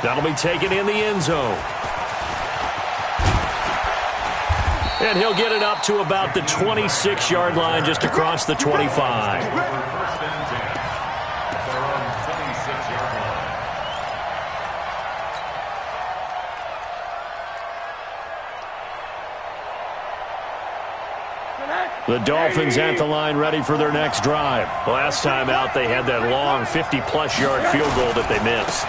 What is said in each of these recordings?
That'll be taken in the end zone. And he'll get it up to about the 26-yard line, just across the 25. The Dolphins at the line, ready for their next drive. Last time out, they had that long 50-plus yard field goal that they missed.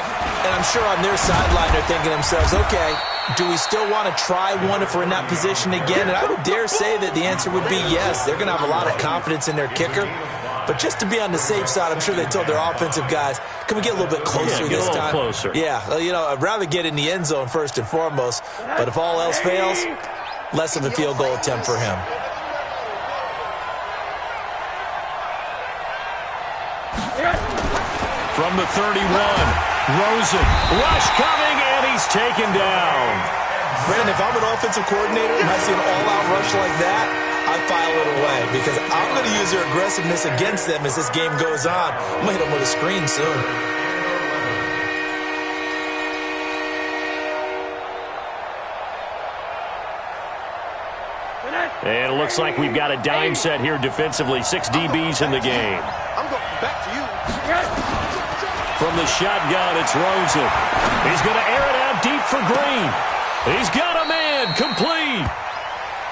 And I'm sure on their sideline they're thinking to themselves, okay, do we still want to try one if we're in that position again? And I would dare say that the answer would be yes. They're going to have a lot of confidence in their kicker. But just to be on the safe side, I'm sure they told their offensive guys, can we get a little bit closer this time? Closer. Yeah, I'd rather get in the end zone first and foremost. But if all else fails, less of a field goal attempt for him. From the 31, Rosen, rush coming, and he's taken down. Brandon, if I'm an offensive coordinator and I see an all-out rush like that, I file it away because I'm going to use their aggressiveness against them as this game goes on. I'm going to hit them with a screen soon. And it looks like we've got a dime set here defensively. 6 DBs in the game. I'm going back to you. From the shotgun, it's Rosen. He's going to air it out deep for Green. He's got a man, complete.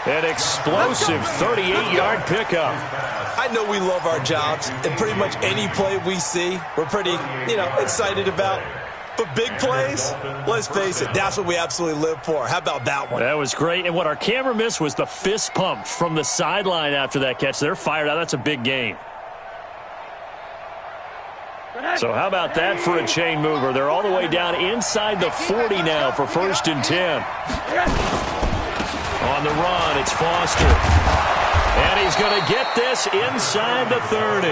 An explosive 38-yard pickup. I know we love our jobs, and pretty much any play we see, we're pretty, excited about. But big plays, let's face it, that's what we absolutely live for. How about that one? That was great. And what our camera missed was the fist pump from the sideline after that catch. They're fired out. That's a big game. So how about that for a chain mover? They're all the way down inside the 40 now for 1st and 10. On the run, it's Foster. And he's going to get this inside the 30.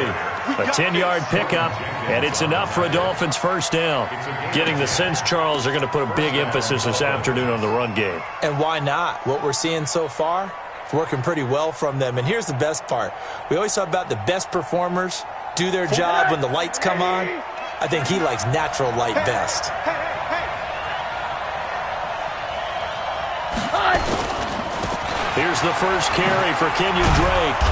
A 10-yard pickup, and it's enough for a Dolphins first down. Getting the sense, Charles, they're going to put a big emphasis this afternoon on the run game. And why not? What we're seeing so far, it's working pretty well from them. And here's the best part. We always talk about the best performers do their job when the lights come on. I think he likes natural light best. Here's the first carry for Kenyon Drake.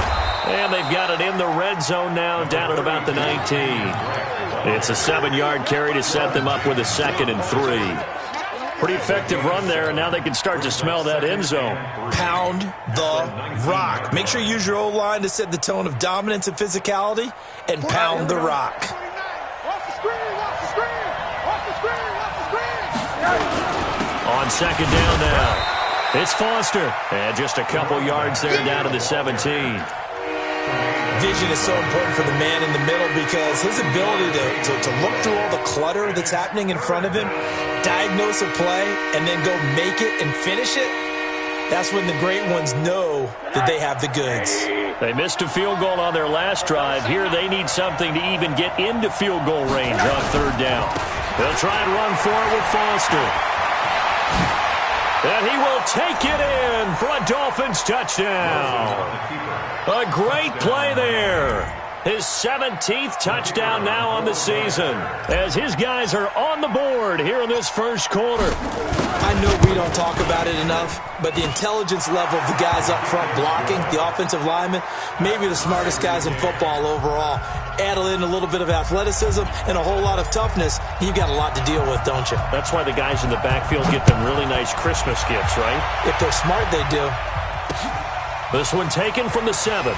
And they've got it in the red zone now, down at about the 19. It's a 7-yard carry to set them up with a 2nd and 3. Pretty effective run there, and now they can start to smell that end zone. Pound the rock. Make sure you use your O-line to set the tone of dominance and physicality, and pound the rock. On 2nd down now. It's Foster. And just a couple yards there down to the 17. Vision is so important for the man in the middle because his ability to look through all the clutter that's happening in front of him, diagnose a play, and then go make it and finish it, that's when the great ones know that they have the goods. They missed a field goal on their last drive. Here they need something to even get into field goal range on 3rd down. They'll try and run for it with Foster. And he will take it in for a Dolphins touchdown. A great play there. His 17th touchdown now on the season as his guys are on the board here in this first quarter. I know we don't talk about it enough, but the intelligence level of the guys up front blocking, the offensive linemen, maybe the smartest guys in football overall. Add in a little bit of athleticism and a whole lot of toughness, you've got a lot to deal with, don't you? That's why the guys in the backfield get them really nice Christmas gifts, right? If they're smart, they do. This one taken from the 7.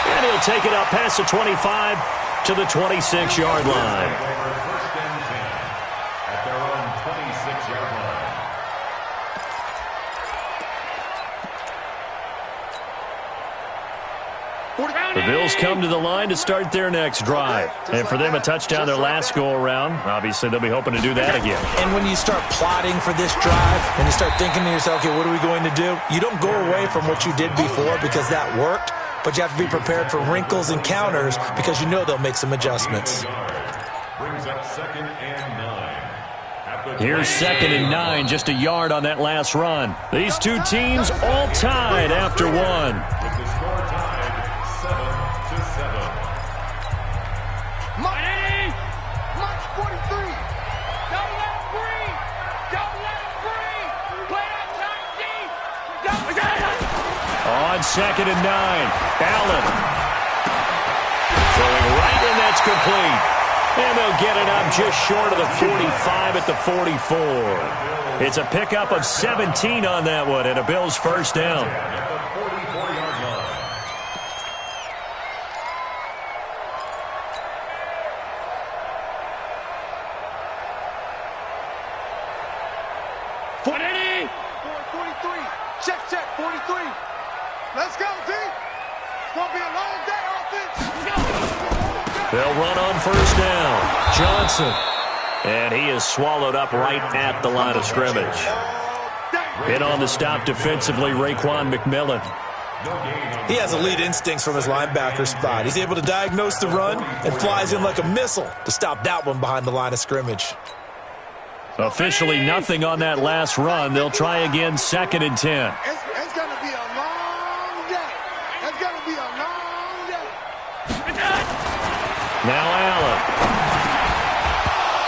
And he'll take it up past the 25 to the 26-yard line. At their own 26-yard line. The Bills come to the line to start their next drive. And for them, a touchdown their last go-around. Obviously, they'll be hoping to do that again. And when you start plotting for this drive, and you start thinking to yourself, okay, what are we going to do? You don't go away from what you did before because that worked, but you have to be prepared for wrinkles and counters because you know they'll make some adjustments. Brings up 2nd and 9. Here's 2nd and 9, just a yard on that last run. These two teams all tied after one. With the score tied 7-7. March 43. on 2nd and 9. Allen. Throwing right, and that's complete. And they'll get it up just short of the 45 at the 44. It's a pickup of 17 on that one, and a Bills first down. Check, 43. Let's go, D. It's going to be a long day, offense. They'll run on first down. Johnson. And he is swallowed up right at the line of scrimmage. In on the stop defensively, Raekwon McMillan. He has elite instincts from his linebacker spot. He's able to diagnose the run and flies in like a missile to stop that one behind the line of scrimmage. Officially nothing on that last run. They'll try again, 2nd and 10. It's going to be a long day. It's going to be a long day. Now Allen.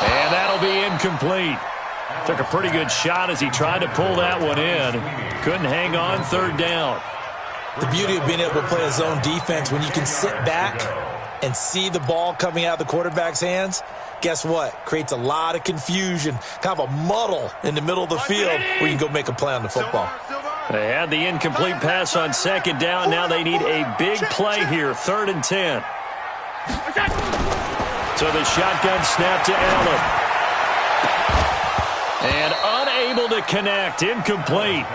And that'll be incomplete. Took a pretty good shot as he tried to pull that one in. Couldn't hang on, 3rd down. The beauty of being able to play a zone defense when you can sit back and see the ball coming out of the quarterback's hands, guess what? Creates a lot of confusion, kind of a muddle in the middle of the field where you can go make a play on the football. They had the incomplete pass on 2nd down. Now they need a big play here, 3rd and 10. So the shotgun snap to Allen. And unable to connect, incomplete.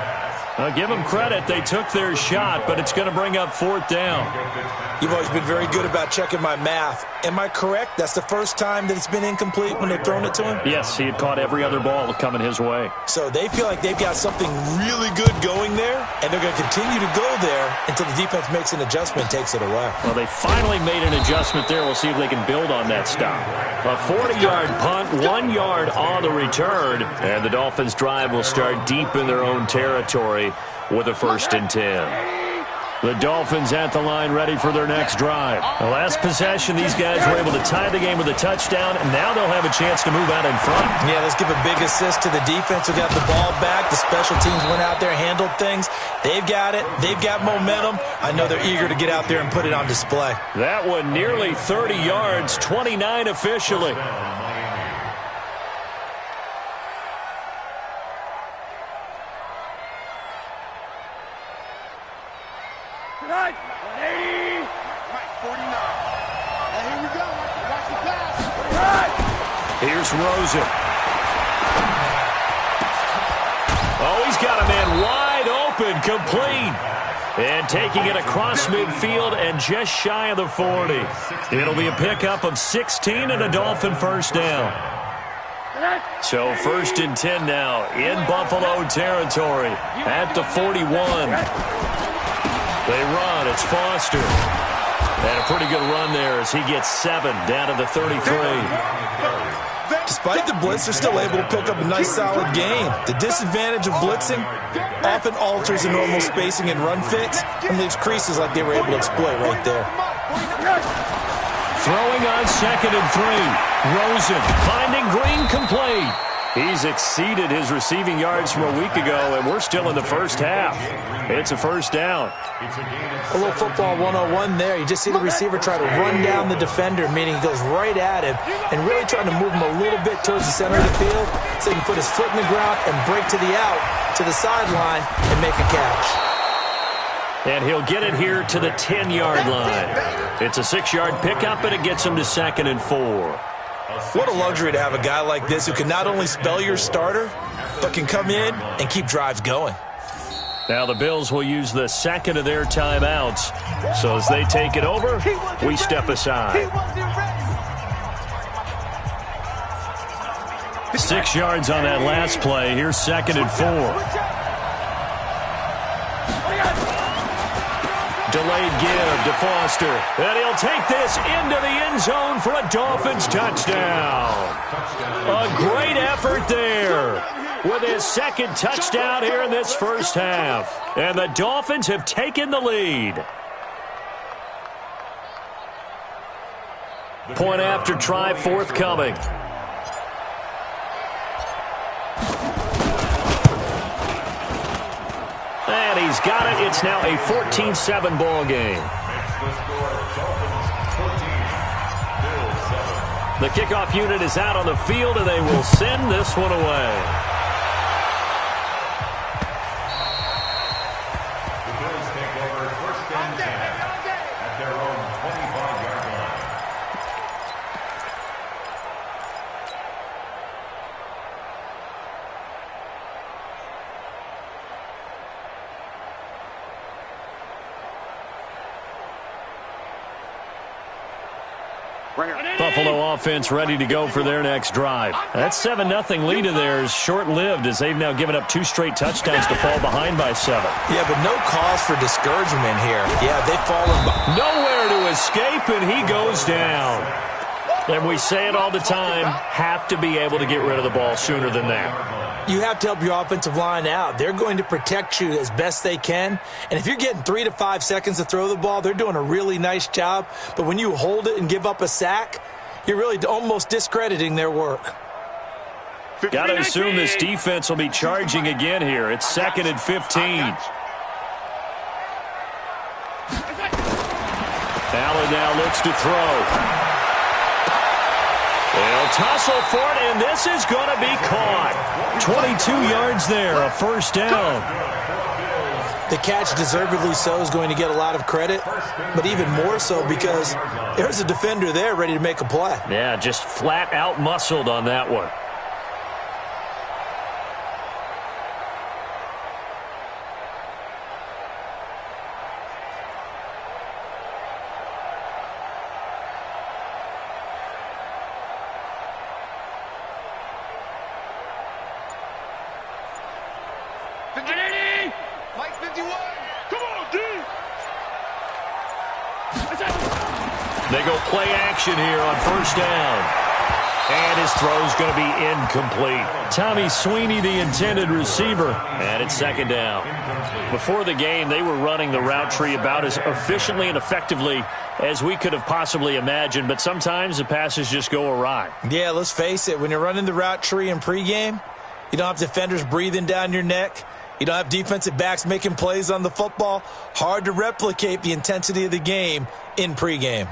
I'll give them credit. They took their shot, but it's going to bring up 4th down. You've always been very good about checking my math. Am I correct? That's the first time that it's been incomplete when they've thrown it to him? Yes, he had caught every other ball coming his way. So they feel like they've got something really good going there, and they're going to continue to go there until the defense makes an adjustment and takes it away. Well, they finally made an adjustment there. We'll see if they can build on that stop. A 40-yard punt, 1 yard on the return, and the Dolphins' drive will start deep in their own territory with a 1st and 10. The Dolphins at the line ready for their next drive. The last possession, these guys were able to tie the game with a touchdown, and now they'll have a chance to move out in front. Yeah, let's give a big assist to the defense who got the ball back. The special teams went out there, handled things. They've got it. They've got momentum. I know they're eager to get out there and put it on display. That one nearly 30 yards, 29 officially. Right, 180. Right, 49. And here we go. Watch the pass. Right. Here's Rosen. Oh, he's got a man wide open, complete. And taking it across midfield and just shy of the 40. It'll be a pickup of 16 and a Dolphin first down. So 1st and 10 now in Buffalo territory at the 41. They run. It's Foster. And a pretty good run there as he gets 7 down to the 33. Despite the blitz, they're still able to pick up a nice, solid gain. The disadvantage of blitzing often alters the normal spacing and run fits and leaves creases like they were able to exploit right there. Throwing on 2nd and 3. Rosen finding Green, complete. He's exceeded his receiving yards from a week ago, and we're still in the first half. It's a first down. A little football 101 there. You just see the receiver try to run down the defender, meaning he goes right at him and really trying to move him a little bit towards the center of the field so he can put his foot in the ground and break to the out, to the sideline, and make a catch. And he'll get it here to the 10-yard line. It's a 6-yard pickup, and it gets him to 2nd and 4. What a luxury to have a guy like this who can not only spell your starter, but can come in and keep drives going. Now the Bills will use the second of their timeouts. So as they take it over, we step aside. 6 yards on that last play. Here's 2nd and 4. Delayed give to Foster. And he'll take this into the end zone for a Dolphins touchdown. A great effort there with his 2nd touchdown here in this first half. And the Dolphins have taken the lead. Point after try forthcoming. And he he's got it. It's now a 14-7 ball game. The kickoff unit is out on the field, and they will send this one away. The Bills take over first and 10 at their own 25-yard line. Buffalo offense ready to go for their next drive. That 7-0 lead of theirs short-lived as they've now given up 2 straight touchdowns to fall behind by 7. Yeah, but no cause for discouragement here. Yeah, they've fallen behind. Nowhere to escape, and he goes down. And we say it all the time, have to be able to get rid of the ball sooner than that. You have to help your offensive line out. They're going to protect you as best they can. And if you're getting 3 to 5 seconds to throw the ball, they're doing a really nice job. But when you hold it and give up a sack, you're really almost discrediting their work. Got to assume this defense will be charging again here. It's 2nd and 15. Allen now looks to throw. They'll tussle for it, and this is going to be caught. 22 yards there, a first down. The catch, deservedly so, is going to get a lot of credit, but even more so because there's a defender there ready to make a play. Yeah, just flat out muscled on that one. They go play action here on first down. And his throw's going to be incomplete. Tommy Sweeney, the intended receiver, and it's 2nd down. Before the game, they were running the route tree about as efficiently and effectively as we could have possibly imagined, but sometimes the passes just go awry. Yeah, let's face it. When you're running the route tree in pregame, you don't have defenders breathing down your neck. You don't have defensive backs making plays on the football. Hard to replicate the intensity of the game in pregame.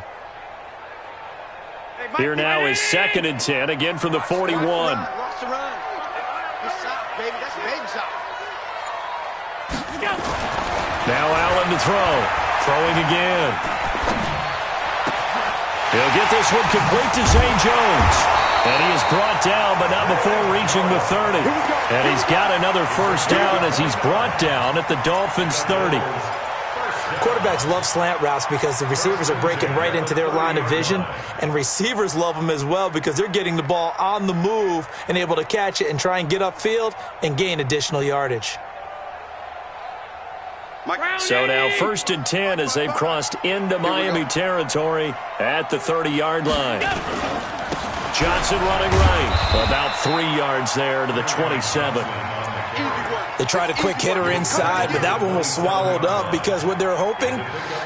Here now is 2nd and 10, again from the 41. Now Allen to throw. Throwing again. He'll get this one complete to Zay Jones. And he is brought down, but not before reaching the 30. And he's got another first down as he's brought down at the Dolphins' 30. Quarterbacks love slant routes because the receivers are breaking right into their line of vision, and receivers love them as well because they're getting the ball on the move and able to catch it and try and get upfield and gain additional yardage. So now 1st and 10 as they've crossed into Miami territory at the 30-yard line. Johnson running right, about 3 yards there to the 27. They tried a quick hitter inside, but that one was swallowed up because what they're hoping,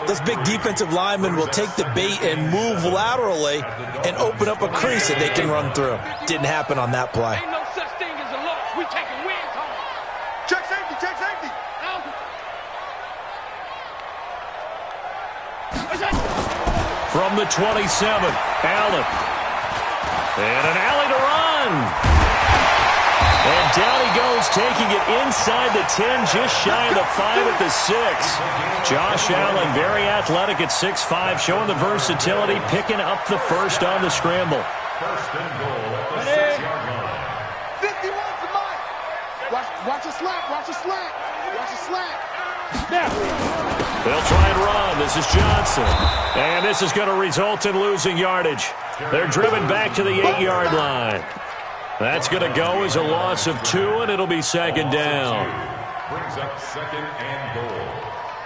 those big defensive linemen will take the bait and move laterally and open up a crease that they can run through. Didn't happen on that play. Ain't no such thing as a loss. We taking wins home. Check safety, check safety. From the 27, Allen. And an alley to run. And down he goes, taking it inside the 10, just shy of the 5 at the 6. Josh Allen, very athletic at 6'5", showing the versatility, picking up the first on the scramble. First and goal at the 6-yard line. 51's the mic. Watch a slack, watch a slack. Watch a slack. They'll try and run. This is Johnson. And this is going to result in losing yardage. They're driven back to the 8-yard line. That's going to go as a loss of 2, and it'll be 2nd down. Brings up 2nd and goal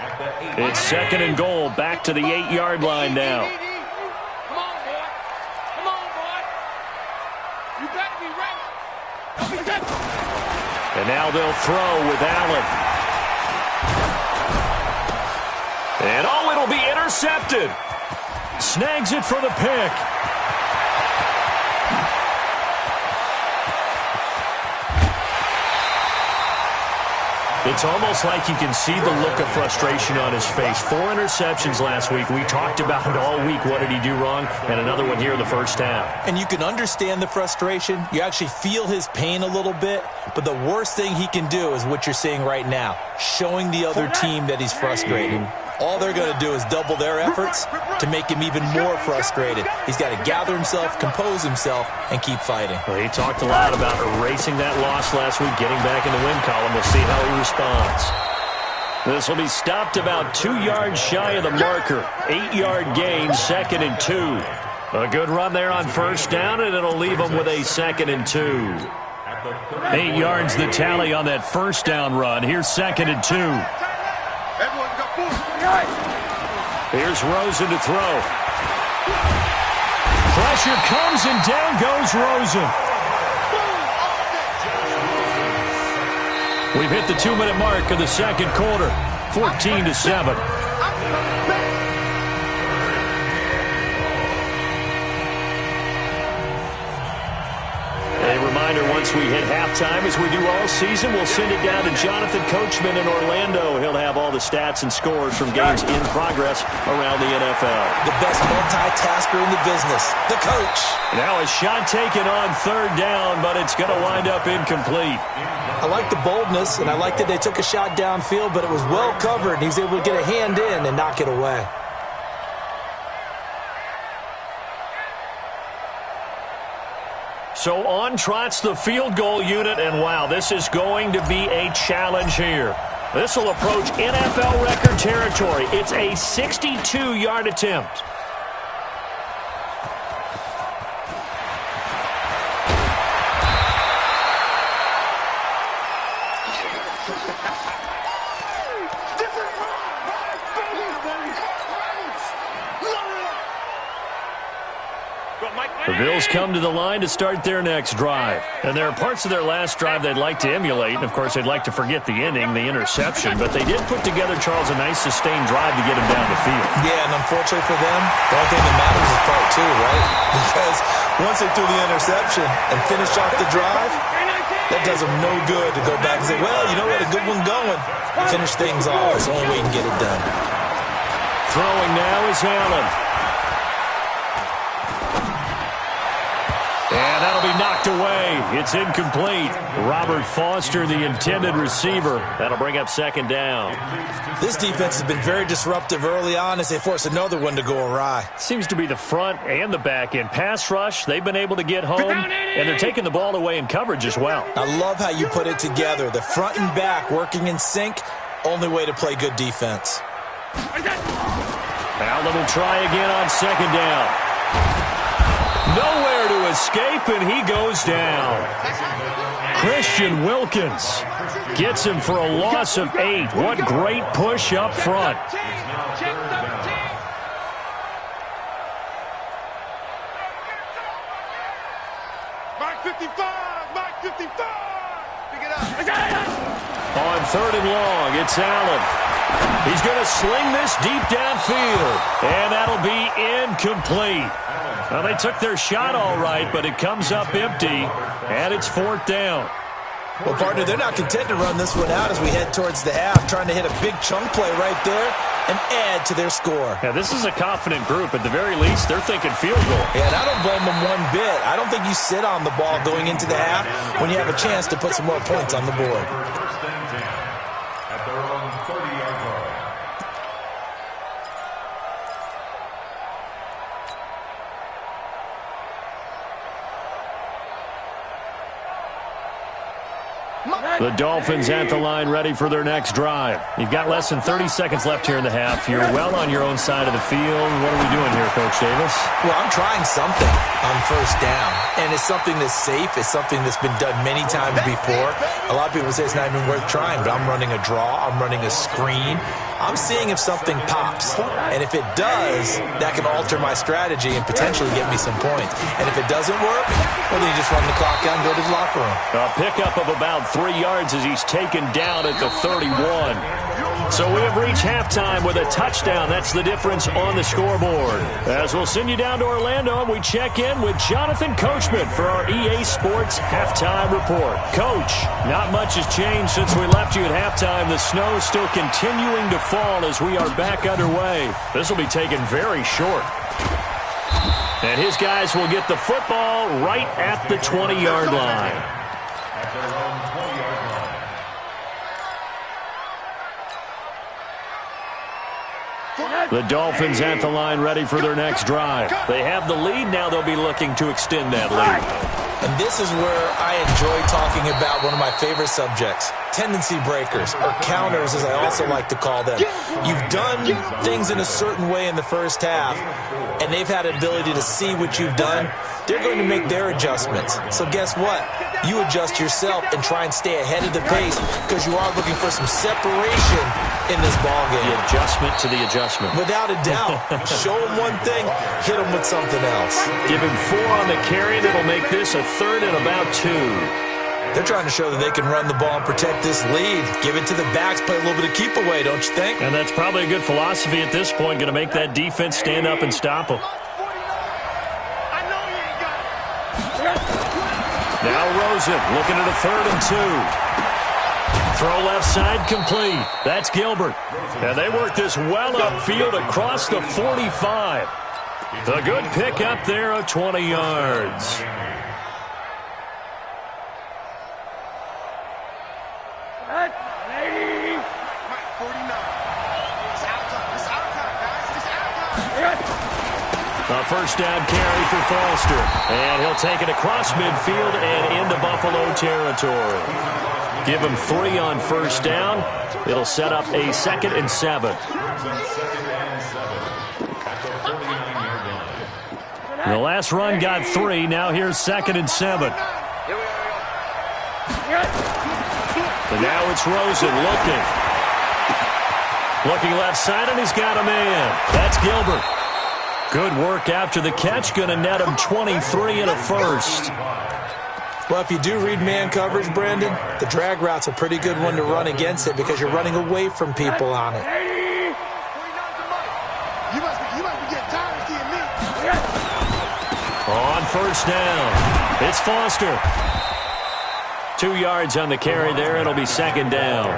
at the 8. It's 2nd and goal, back to the 8-yard line now. Come on, boy. Come on, boy. You better be ready. And now they'll throw with Allen. And oh, it'll be intercepted. Snags it for the pick. The It's almost like you can see the look of frustration on his face. 4 interceptions last week. We talked about it all week. What did he do wrong? And another one here in the first half. And you can understand the frustration. You actually feel his pain a little bit. But the worst thing he can do is what you're seeing right now, showing the other team that he's frustrated. All they're going to do is double their efforts to make him even more frustrated. He's got to gather himself, compose himself, and keep fighting. Well, he talked a lot about erasing that loss last week, getting back in the win column. We'll see how he responds. This will be stopped about 2 yards shy of the marker. 8-yard gain, 2nd and 2. A good run there on first down, and it'll leave them with a 2nd and 2. 8 yards the tally on that first down run. Here's 2nd and 2. Here's Rosen to throw. Pressure comes and down goes Rosen. We've hit the 2-minute mark of the second quarter. 14-7. A reminder, once we hit halftime, as we do all season, we'll send it down to Jonathan Coachman in Orlando. He'll have all the stats and scores from games in progress around the NFL. The best multitasker in the business, the coach. Now a shot taken on 3rd down, but it's going to wind up incomplete. I like the boldness, and I like that they took a shot downfield, but it was well covered. He was able to get a hand in and knock it away. So on trots the field goal unit, and wow, this is going to be a challenge here. This will approach NFL record territory. It's a 62-yard attempt. The Bills come to the line to start their next drive. And there are parts of their last drive they'd like to emulate. And, of course, they'd like to forget the ending, the interception. But they did put together, Charles, a nice sustained drive to get him down the field. Yeah, and unfortunately for them, the only thing that matters is part 2, right? Because once they threw the interception and finished off the drive, that does them no good to go back and say, well, you know what, a good one going. Finish things off. It's the only way you can get it done. Throwing now is Allen. And that'll be knocked away. It's incomplete. Robert Foster, the intended receiver. That'll bring up 2nd down. This defense has been very disruptive early on as they force another one to go awry. Seems to be the front and the back end. Pass rush, they've been able to get home, and they're taking the ball away in coverage as well. I love how you put it together. The front and back working in sync, only way to play good defense. Allen will try again on 2nd down. Nowhere to escape, and he goes down. Christian Wilkins gets him for a loss of 8. What great push up front. Mark 55! Mark 55! Pick it up. On 3rd and long, it's Allen. He's going to sling this deep downfield, and that'll be incomplete. Well, they took their shot all right, but it comes up empty, and it's 4th down. Well, partner, they're not content to run this one out as we head towards the half, trying to hit a big chunk play right there and add to their score. Yeah, this is a confident group. At the very least, they're thinking field goal. Yeah, and I don't blame them one bit. I don't think you sit on the ball going into the half when you have a chance to put some more points on the board. First and 10 at their own 30-yard line. The Dolphins at the line, ready for their next drive. You've got less than 30 seconds left here in the half. You're well on your own side of the field. What are we doing here, Coach Davis? Well, I'm trying something on first down, and it's something that's safe. It's something that's been done many times before. A lot of people say it's not even worth trying, but I'm running a draw. I'm running a screen. I'm seeing if something pops, and if it does, that can alter my strategy and potentially get me some points. And if it doesn't work, well, then you just run the clock out and go to the locker room. A pickup of about 3 yards as he's taken down at the 31. So we have reached halftime with a touchdown. That's the difference on the scoreboard. As we'll send you down to Orlando, and we check in with Jonathan Coachman for our EA Sports Halftime Report. Coach, not much has changed since we left you at halftime. The snow still continuing to fall as we are back underway. This will be taken very short. And his guys will get the football right at the 20-yard line. At their own 20-yard line. The Dolphins at the line ready for their next drive. They have the lead. Now they'll be looking to extend that lead. And this is where I enjoy talking about one of my favorite subjects, tendency breakers, or counters as I also like to call them. You've done things in a certain way in the first half, and they've had an ability to see what you've done. They're going to make their adjustments. So guess what? You adjust yourself and try and stay ahead of the pace because you are looking for some separation in this ballgame. The adjustment to the adjustment. Without a doubt. Show them one thing, hit them with something else. Give him 4 on the carry. That'll make this a 3rd and about 2. They're trying to show that they can run the ball and protect this lead. Give it to the backs, play a little bit of keep away, don't you think? And that's probably a good philosophy at this point, going to make that defense stand up and stop them. Now Rosen looking at a 3rd and 2. Throw left side complete. That's Gilbert. And they work this well upfield across the 45. A good pick up there of 20 yards. A first down carry for Foster. And he'll take it across midfield and into Buffalo territory. Give him 3 on first down. It'll set up a 2nd and 7. The last run got 3. Now here's 2nd and 7. And now it's Rosen looking. Looking left side, and he's got a man. That's Gilbert. Good work after the catch. Going to net him 23 and a first. Well, if you do read man coverage, Brandon, the drag route's a pretty good one to run against it because you're running away from people on it. On first down, it's Foster. 2 yards on the carry there. It'll be 2nd down.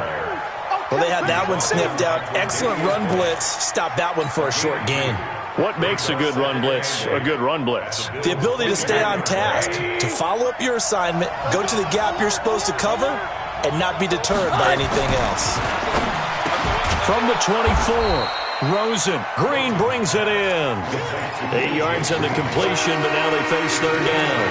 Well, they had that one sniffed out. Excellent run blitz. Stop that one for a short gain. What makes a good run blitz a good run blitz? The ability to stay on task, to follow up your assignment, go to the gap you're supposed to cover, and not be deterred by anything else. From the 24, Rosen. Green brings it in. 8 yards on the completion, but now they face 3rd down.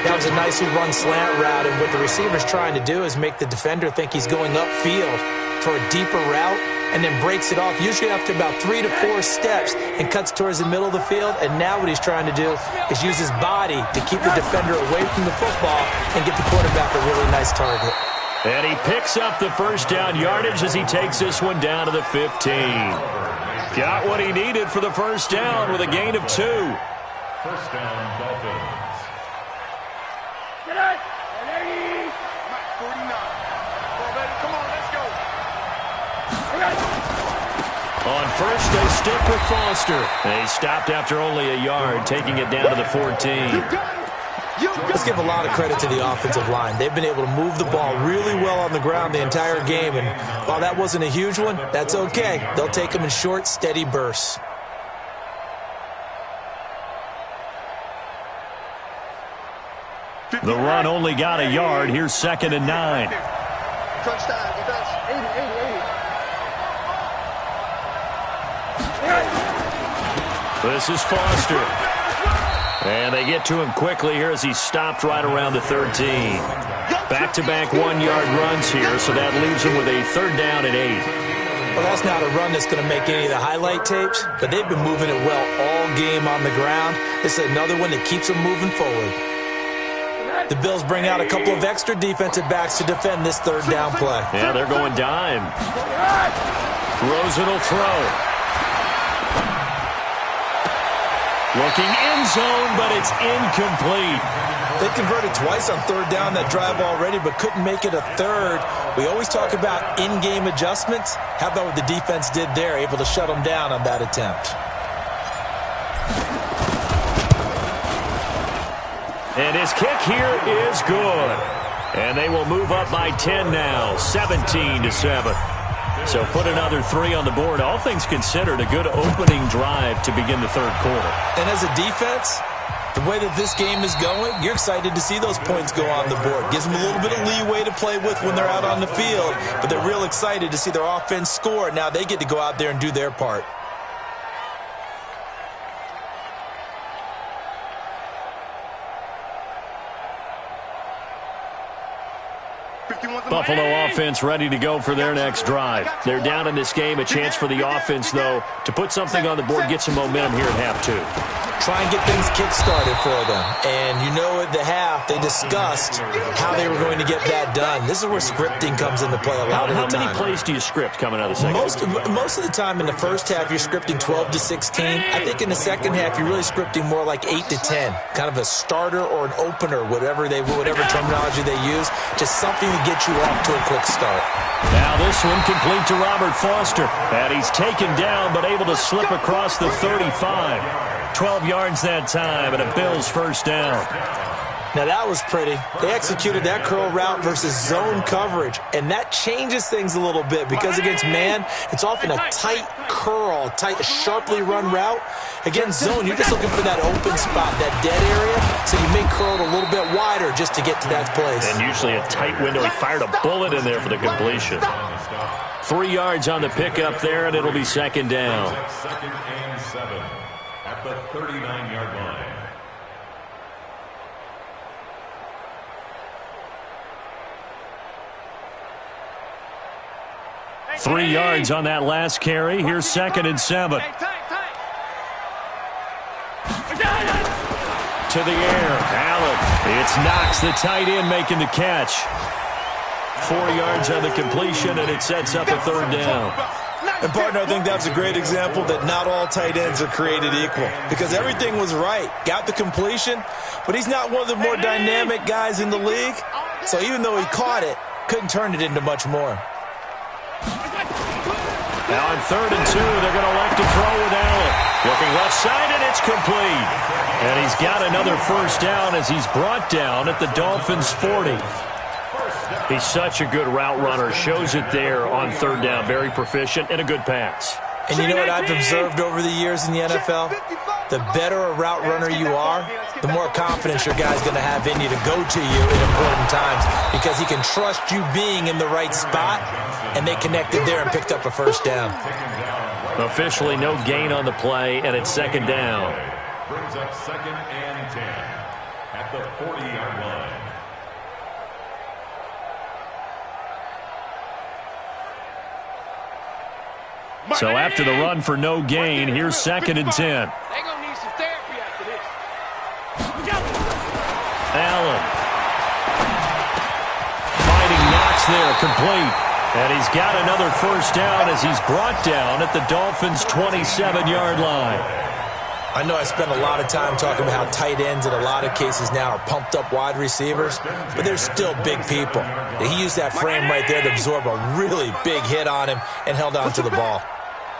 That was a nicely run slant route, and what the receiver's trying to do is make the defender think he's going upfield for a deeper route, and then breaks it off, usually after about 3 to 4 steps, and cuts towards the middle of the field. And now what he's trying to do is use his body to keep the defender away from the football and get the quarterback a really nice target. And he picks up the first down yardage as he takes this one down to the 15. Got what he needed for the first down with a gain of 2. First down, Dolphins. On first, they stick with Foster. They stopped after only a yard, taking it down to the 14. Let's give a lot of credit to the offensive line. They've been able to move the ball really well on the ground the entire game, and while that wasn't a huge one, that's okay. They'll take them in short, steady bursts. The run only got a yard. Here's 2nd and 9. Crunch time, defense. 80. This is Foster. And they get to him quickly here as he stopped right around the 13. Back-to-back 1-yard runs here, so that leaves him with a 3rd down and 8. Well, that's not a run that's going to make any of the highlight tapes, but they've been moving it well all game on the ground. This is another one that keeps them moving forward. The Bills bring out a couple of extra defensive backs to defend this 3rd down play. Yeah, they're going dime. Rosen will throw. Looking end zone, but it's incomplete. They converted twice on third down that drive already, but couldn't make it a third. We always talk about in-game adjustments. How about what the defense did there, able to shut them down on that attempt? And his kick here is good. And they will move up by 10 now, 17-7. So put another 3 on the board. All things considered, a good opening drive to begin the third quarter. And as a defense, the way that this game is going, you're excited to see those points go on the board. Gives them a little bit of leeway to play with when they're out on the field, but they're real excited to see their offense score. Now they get to go out there and do their part. Buffalo offense ready to go for their next drive. They're down in this game. A chance for the offense, though, to put something on the board, get some momentum here at half 2. Try and get things kick-started for them. And you know at the half, they discussed how they were going to get that done. This is where scripting comes into play a lot of the time. How many plays do you script coming out of the second? Most of the time in the first half, you're scripting 12 to 16. I think in the second half, you're really scripting more like 8 to 10. Kind of a starter or an opener, whatever terminology they use. Just something to get you off to a quick start. Now this one complete to Robert Foster. And he's taken down but able to slip across the 35. 12 yards that time and a Bills first down. Now that was pretty. They executed that curl route versus zone coverage, and that changes things a little bit because against man, it's often a tight curl, sharply run route. Against zone, you're just looking for that open spot, that dead area, so you may curl it a little bit wider just to get to that place. And usually a tight window. He fired a bullet in there for the completion. 3 yards on the pickup there, and it'll be second down. Second and 7 at the 39-yard line. 3 yards on that last carry. Here's second and 7. To the air. Allen. It's Knox, the tight end, making the catch. 4 yards on the completion, and it sets up a third down. And, partner, I think that's a great example that not all tight ends are created equal because everything was right. Got the completion, but he's not one of the more dynamic guys in the league. So even though he caught it, couldn't turn it into much more. Now on 3rd and 2, they're going to elect to throw with Allen. Looking left side, and it's complete. And he's got another first down as he's brought down at the Dolphins' 40. He's such a good route runner. Shows it there on 3rd down. Very proficient and a good pass. And you know what I've observed over the years in the NFL? The better a route runner you are, the more confidence your guy's going to have in you to go to you at important times because he can trust you being in the right spot, and they connected there and picked up a first down. Officially no gain on the play, and it's second down. Brings up second and 10 at the 40-yard line. So after the run for no gain, here's second and 10. They're going to need some therapy after this. Allen. Fighting Knox there, complete. And he's got another first down as he's brought down at the Dolphins' 27-yard line. I know I spent a lot of time talking about how tight ends in a lot of cases now are pumped up wide receivers, but they're still big people. He used that frame right there to absorb a really big hit on him and held on to the ball.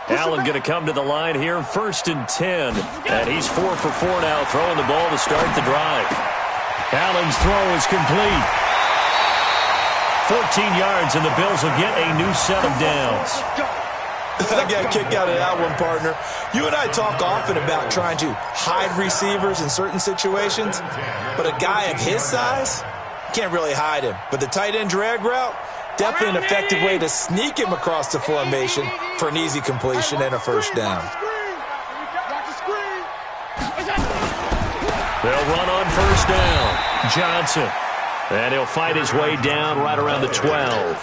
Allen going to come to the line here, 1st and 10. And he's 4 for 4 now, throwing the ball to start the drive. Allen's throw is complete. 14 yards, and the Bills will get a new set of downs. I got a kick out of that one, partner. You and I talk often about trying to hide receivers in certain situations, but a guy of his size, can't really hide him. But the tight end drag route, definitely an effective way to sneak him across the formation for an easy completion and a first down. They'll run on first down. Johnson. And he'll fight his way down right around the 12.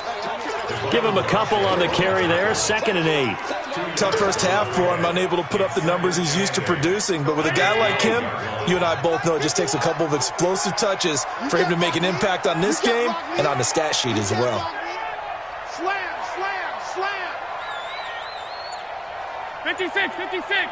Give him a couple on the carry there. 2nd and 8. Tough first half for him, unable to put up the numbers he's used to producing. But with a guy like him, you and I both know it just takes a couple of explosive touches for him to make an impact on this game and on the stat sheet as well. Slam, slam, slam. 56, 56.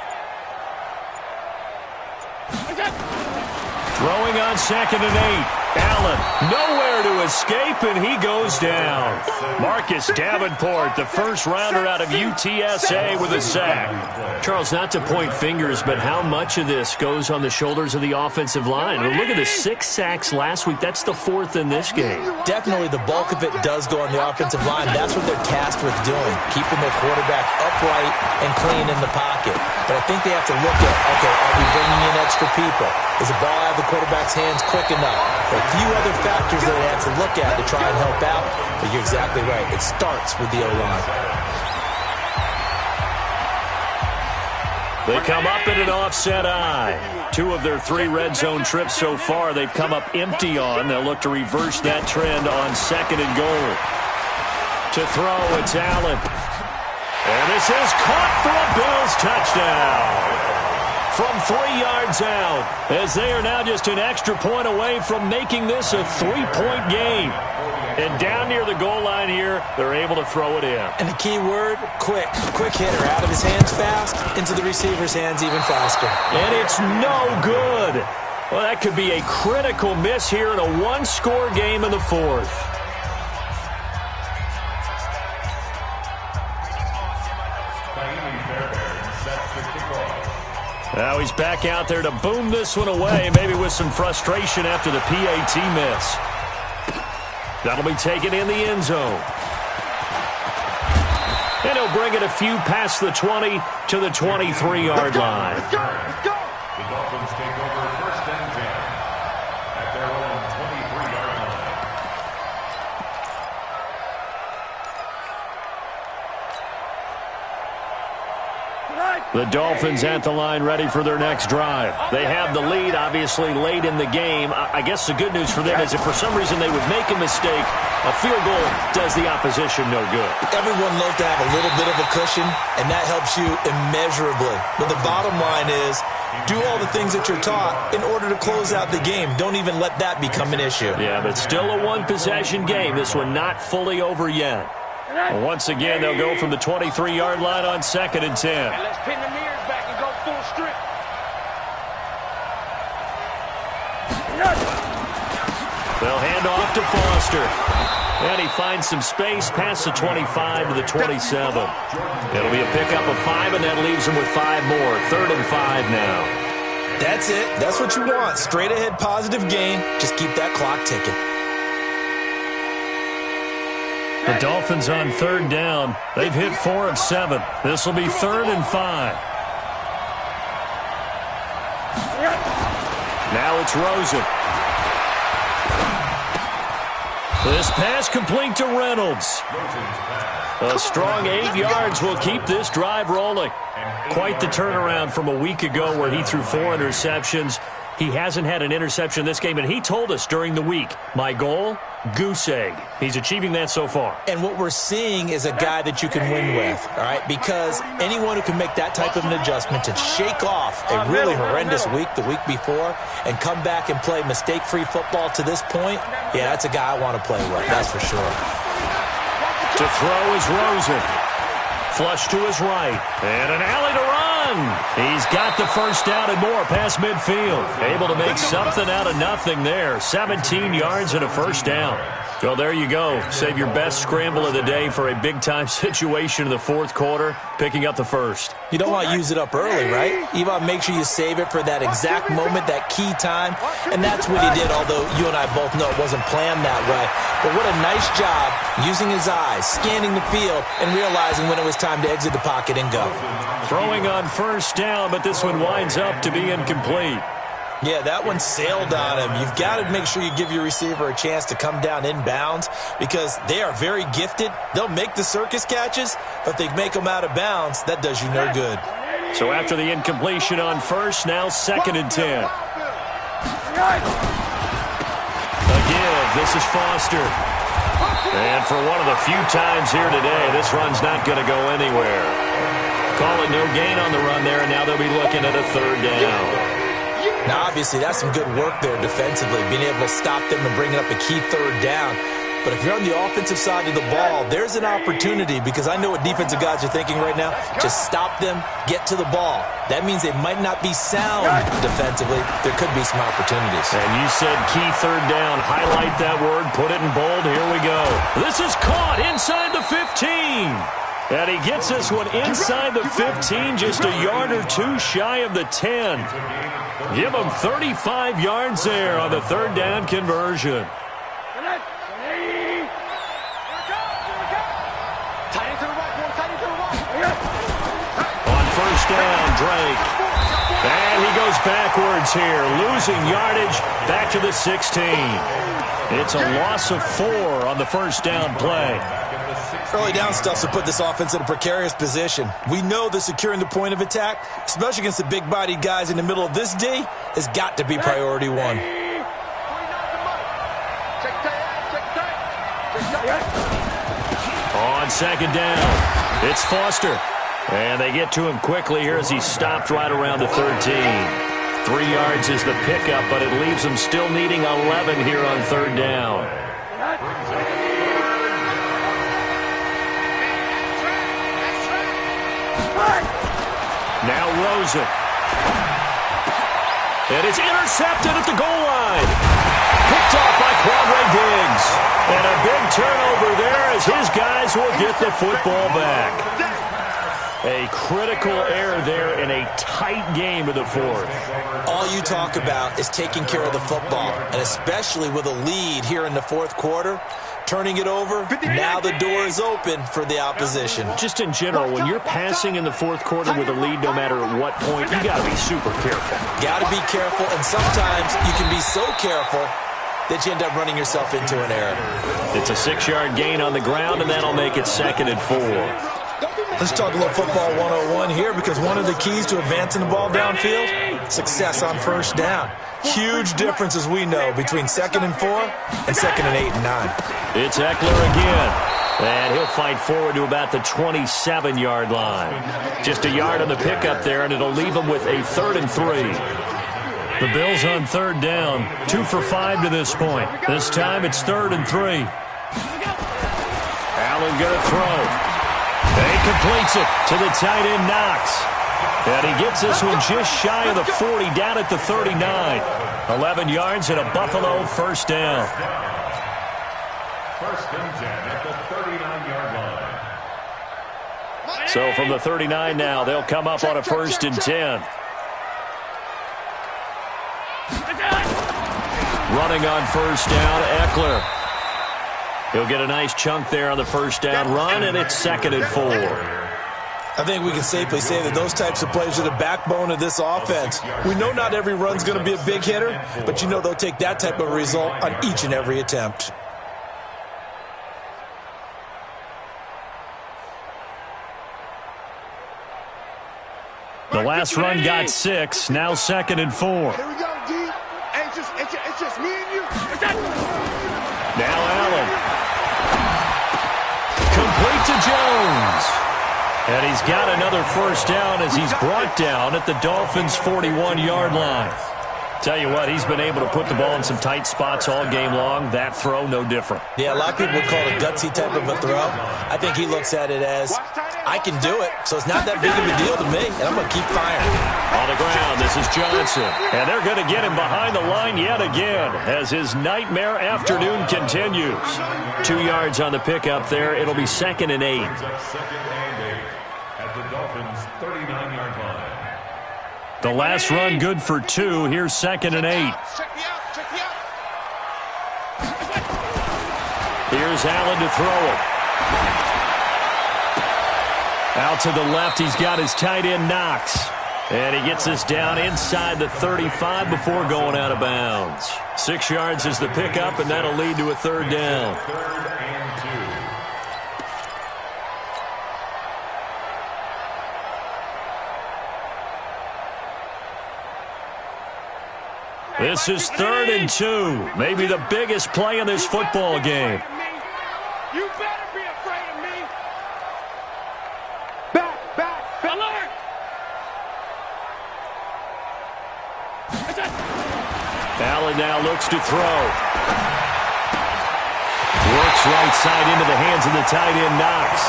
Throwing on 2nd and 8. Allen, nowhere to escape, and he goes down. Marcus Davenport, the first rounder out of UTSA with a sack. Charles, not to point fingers, but how much of this goes on the shoulders of the offensive line? Well, look at the 6 sacks last week. That's the 4th in this game. Definitely the bulk of it does go on the offensive line. That's what they're tasked with doing, keeping their quarterback upright and clean in the pocket. But I think they have to look at, okay, are we bringing in extra people? Is the ball out of the quarterback's hands quick enough? There are a few other factors that they have to look at to try and help out. But you're exactly right. It starts with the O-line. They come up in an offset eye. 2 of their 3 red zone trips so far they've come up empty on. They'll look to reverse that trend on 2nd and goal. To throw, it's Allen. And this is caught for a Bills touchdown. From 3 yards out, as they are now just an extra point away from making this a 3-point game. And down near the goal line here, they're able to throw it in. And the key word, quick. Quick hitter. Out of his hands fast, into the receiver's hands even faster. And it's no good. Well, that could be a critical miss here in a 1-score game in the 4th. Now he's back out there to boom this one away, maybe with some frustration after the PAT miss. That'll be taken in the end zone. And he'll bring it a few past the 20 to the 23-yard line. The Dolphins take over 1st and 10 at their own 23-yard line. The Dolphins at the line ready for their next drive. They have the lead, obviously, late in the game. I guess the good news for them is if for some reason they would make a mistake, a field goal does the opposition no good. Everyone loves to have a little bit of a cushion, and that helps you immeasurably. But the bottom line is, do all the things that you're taught in order to close out the game. Don't even let that become an issue. Yeah, but still a one-possession game. This one not fully over yet. Once again, they'll go from the 23-yard line on 2nd and 10. And let's pin the mirrors back and go full strip. They'll hand off to Foster. And he finds some space past the 25 to the 27. It'll be a pickup of 5, and that leaves him with 5 more. 3rd and 5 now. That's it. That's what you want. Straight ahead positive gain. Just keep that clock ticking. The Dolphins on 3rd down. They've hit 4 of 7. This will be 3rd and 5. Now it's Rosen. This pass complete to Reynolds. A strong 8 yards will keep this drive rolling. Quite the turnaround from a week ago where he threw 4 interceptions. He hasn't had an interception this game, and he told us during the week, my goal, goose egg. He's achieving that so far. And what we're seeing is a guy that you can win with, all right? Because anyone who can make that type of an adjustment to shake off a really horrendous week the week before and come back and play mistake-free football to this point, yeah, that's a guy I want to play with, that's for sure. To throw is Rosen. Flush to his right. And an alley to run. He's got the first down and more past midfield. Able to make something out of nothing there. 17 yards and a first down. Well, there you go. Save your best scramble of the day for a big-time situation in the 4th quarter, picking up the first. You don't want to use it up early, right? You want to make sure you save it for that exact moment, that key time. And that's what he did, although you and I both know it wasn't planned that way. But what a nice job using his eyes, scanning the field, and realizing when it was time to exit the pocket and go. Throwing on first down, but this one winds up to be incomplete. Yeah, that one sailed on him. You've got to make sure you give your receiver a chance to come down inbounds because they are very gifted. They'll make the circus catches, but if they make them out of bounds, that does you no good. So after the incompletion on first, now 2nd and 10. Again, this is Foster. And for one of the few times here today, this run's not going to go anywhere. Call it no gain on the run there, and now they'll be looking at a 3rd down. Now, obviously, that's some good work there defensively, being able to stop them and bringing up a key 3rd down. But if you're on the offensive side of the ball, there's an opportunity, because I know what defensive guys are thinking right now. Just stop them, get to the ball. That means they might not be sound defensively. There could be some opportunities. And you said key third down. Highlight that word, put it in bold. Here we go. This is caught inside the 15. And he gets this one inside the 15, just a yard or two shy of the 10. Give him 35 yards there on the third down conversion. On first down, Drake. And he goes backwards here, losing yardage back to the 16. It's a loss of 4 on the first down play. Early down stuff to put this offense in a precarious position. We know that securing the point of attack, especially against the big-bodied guys in the middle of this D, has got to be priority one. On second down, it's Foster. And they get to him quickly here as he stopped right around the 13. 3 yards is the pickup, but it leaves him still needing 11 here on third down. Now Rosen. And it's intercepted at the goal line. Picked off by Quandre Diggs. And a big turnover there as his guys will get the football back. A critical error there in a tight game of the fourth. All you talk about is taking care of the football, and especially with a lead here in the fourth quarter, turning it over, now the door is open for the opposition. Just in general, when you're passing in the fourth quarter with a lead, no matter at what point, you got to be super careful. Got to be careful, and sometimes you can be so careful that you end up running yourself into an error. It's a 6-yard gain on the ground, and that'll make it 2nd and 4. Let's talk a little football 101 here, because one of the keys to advancing the ball downfield, success on first down. Huge difference, as we know, between 2nd and 4 and 2nd and 8 and 9. It's Eckler again, and he'll fight forward to about the 27-yard line. Just a yard on the pickup there, and it'll leave him with a 3rd and 3. The Bills on third down, 2 for 5 to this point. This time it's 3rd and 3. Allen going to throw. And he completes it to the tight end, Knox. And he gets this one just shy of the 40, down at the 39. 11 yards and a Buffalo first down. First and 10 at the 39-yard line. So from the 39 now, they'll come up on a 1st and 10. Running on first down, Eckler. He'll get a nice chunk there on the first down run, and it's 2nd and 4. I think we can safely say that those types of plays are the backbone of this offense. We know not every run's going to be a big hitter, but you know they'll take that type of result on each and every attempt. The last run got 6, now 2nd and 4. Here we go, D. Hey, it's just me and you. Now Allen. Complete to Jones. And he's got another first down as he's brought down at the Dolphins' 41-yard line. Tell you what, he's been able to put the ball in some tight spots all game long. That throw, no different. Yeah, a lot of people would call it a gutsy type of a throw. I think he looks at it as, I can do it, so it's not that big of a deal to me, and I'm going to keep firing. On the ground, this is Johnson. And they're going to get him behind the line yet again as his nightmare afternoon continues. 2 yards on the pickup there. It'll be 2nd and 8. At the Dolphins' 39-yard line. The last run good for 2. Here's 2nd and 8. Here's Allen to throw it. Out to the left, he's got his tight end, Knox. And he gets this down inside the 35 before going out of bounds. 6 yards is the pickup, and that'll lead to a 3rd down. 3rd and 2. This is 3rd and 2. Maybe the biggest play in this football game. You better be afraid of me. Back, alert. Allen now looks to throw. Works Looks right side into the hands of the tight end, Knox.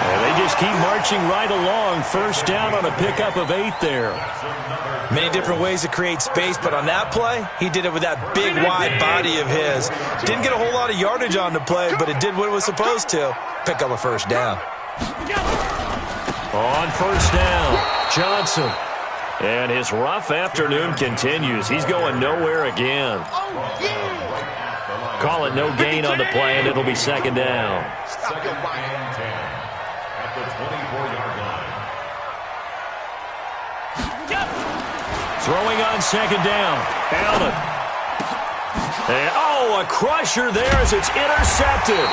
And they just keep marching right along. First down on a pickup of 8 there. Many different ways to create space, but on that play, he did it with that big, wide body of his. Didn't get a whole lot of yardage on the play, but it did what it was supposed to. Pick up a first down. On first down, Johnson. And his rough afternoon continues. He's going nowhere again. Call it no gain on the play, and it'll be second down. Second and 10 at the 24-yard line. Throwing on second down. Allen. And, a crusher there as it's intercepted.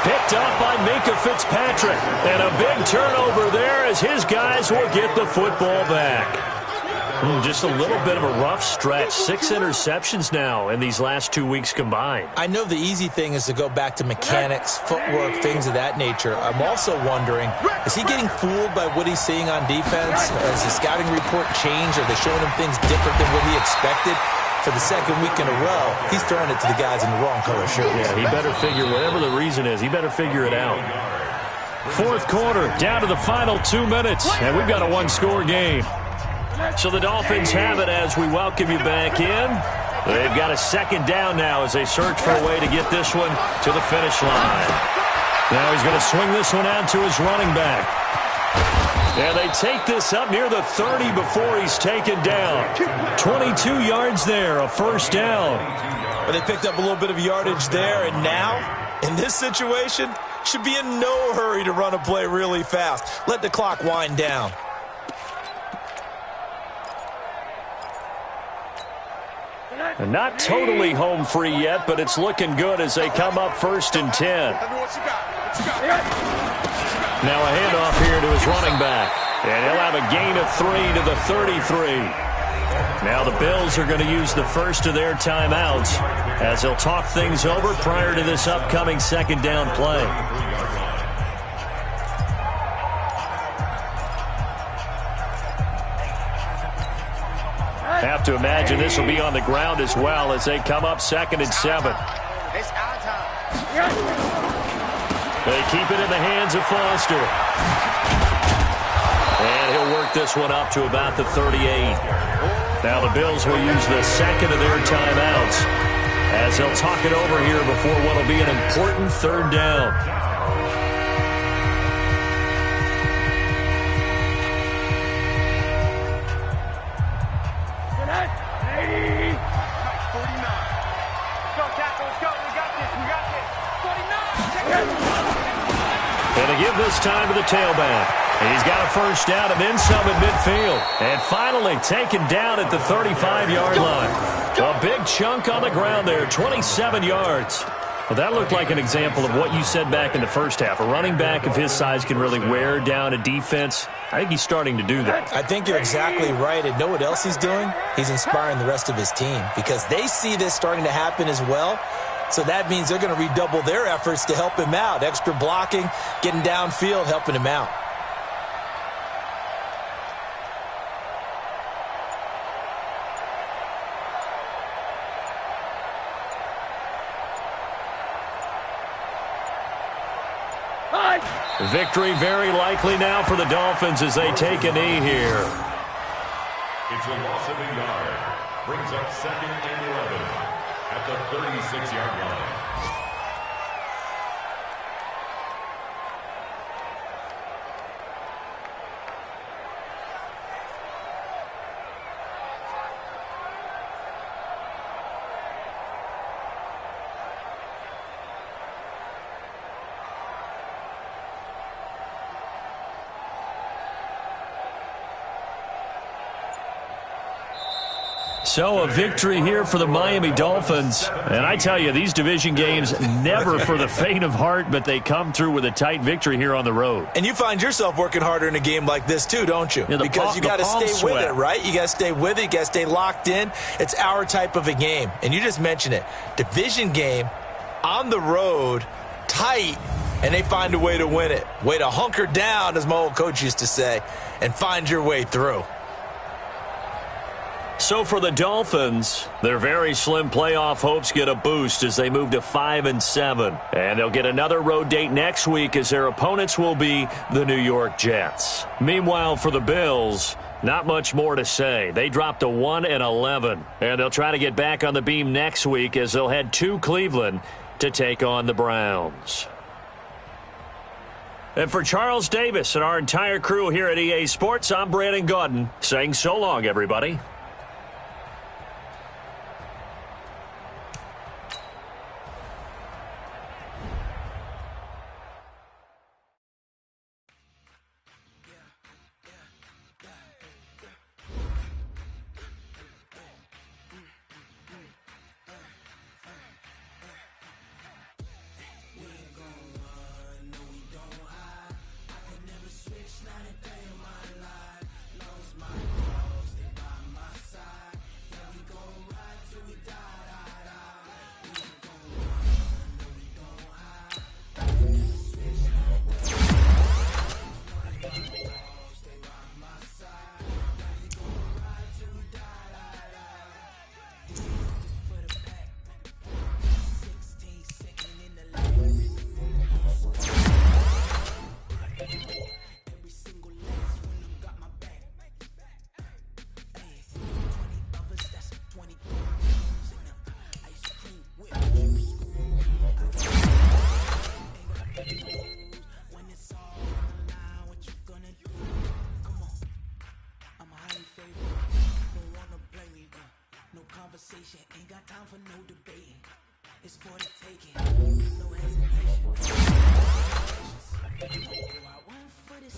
Picked up by Minkah Fitzpatrick. And a big turnover there as his guys will get the football back. Just a little bit of a rough stretch. 6 interceptions now in these last 2 weeks combined. I know the easy thing is to go back to mechanics, footwork, things of that nature. I'm also wondering, is he getting fooled by what he's seeing on defense? Has the scouting report changed? Are they showing him things different than what he expected? For the second week in a row, he's throwing it to the guys in the wrong color shirts. Yeah, he better figure, whatever the reason is, he better figure it out. Fourth quarter, down to the final 2 minutes, and we've got a one-score game. So the Dolphins have it as we welcome you back in. They've got a second down now as they search for a way to get this one to the finish line. Now he's going to swing this one out to his running back. And they take this up near the 30 before he's taken down. 22 yards there, a first down. But they picked up a little bit of yardage there, and now, in this situation, should be in no hurry to run a play really fast. Let the clock wind down. And not totally home free yet, but it's looking good as they come up first and 10. Now a handoff here to his running back. And he'll have a gain of 3 to the 33. Now the Bills are going to use the first of their timeouts as they'll talk things over prior to this upcoming second down play. Have to imagine this will be on the ground as well as they come up second and 7. It's our time. They keep it in the hands of Foster. And he'll work this one up to about the 38. Now the Bills will use the second of their timeouts as they'll talk it over here before what will be an important third down. And to give this time to the tailback. He's got a first down and then some at midfield. And finally taken down at the 35-yard line. A big chunk on the ground there, 27 yards. Well, that looked like an example of what you said back in the first half. A running back of his size can really wear down a defense. I think he's starting to do that. I think you're exactly right. And know what else he's doing? He's inspiring the rest of his team because they see this starting to happen as well. So that means they're going to redouble their efforts to help him out. Extra blocking, getting downfield, helping him out. Victory very likely now for the Dolphins as they take a knee here. It's a loss of a yard. Brings up second and 11 at the 36-yard line. So a victory here for the Miami Dolphins. And I tell you, these division games never for the faint of heart, but they come through with a tight victory here on the road. And you find yourself working harder in a game like this too, don't you? Yeah, because you got to stay with it, right? You got to stay with it. You got to stay locked in. It's our type of a game. And you just mentioned it. Division game on the road, tight, and they find a way to win it. Way to hunker down, as my old coach used to say, and find your way through. So for the Dolphins, their very slim playoff hopes get a boost as they move to 5-7. And they'll get another road date next week as their opponents will be the New York Jets. Meanwhile, for the Bills, not much more to say. They dropped to 1-11. And they'll try to get back on the beam next week as they'll head to Cleveland to take on the Browns. And for Charles Davis and our entire crew here at EA Sports, I'm Brandon Gaudin saying so long, everybody. Ain't got time for no debating. It's for the taking. No hesitation. Go out one for the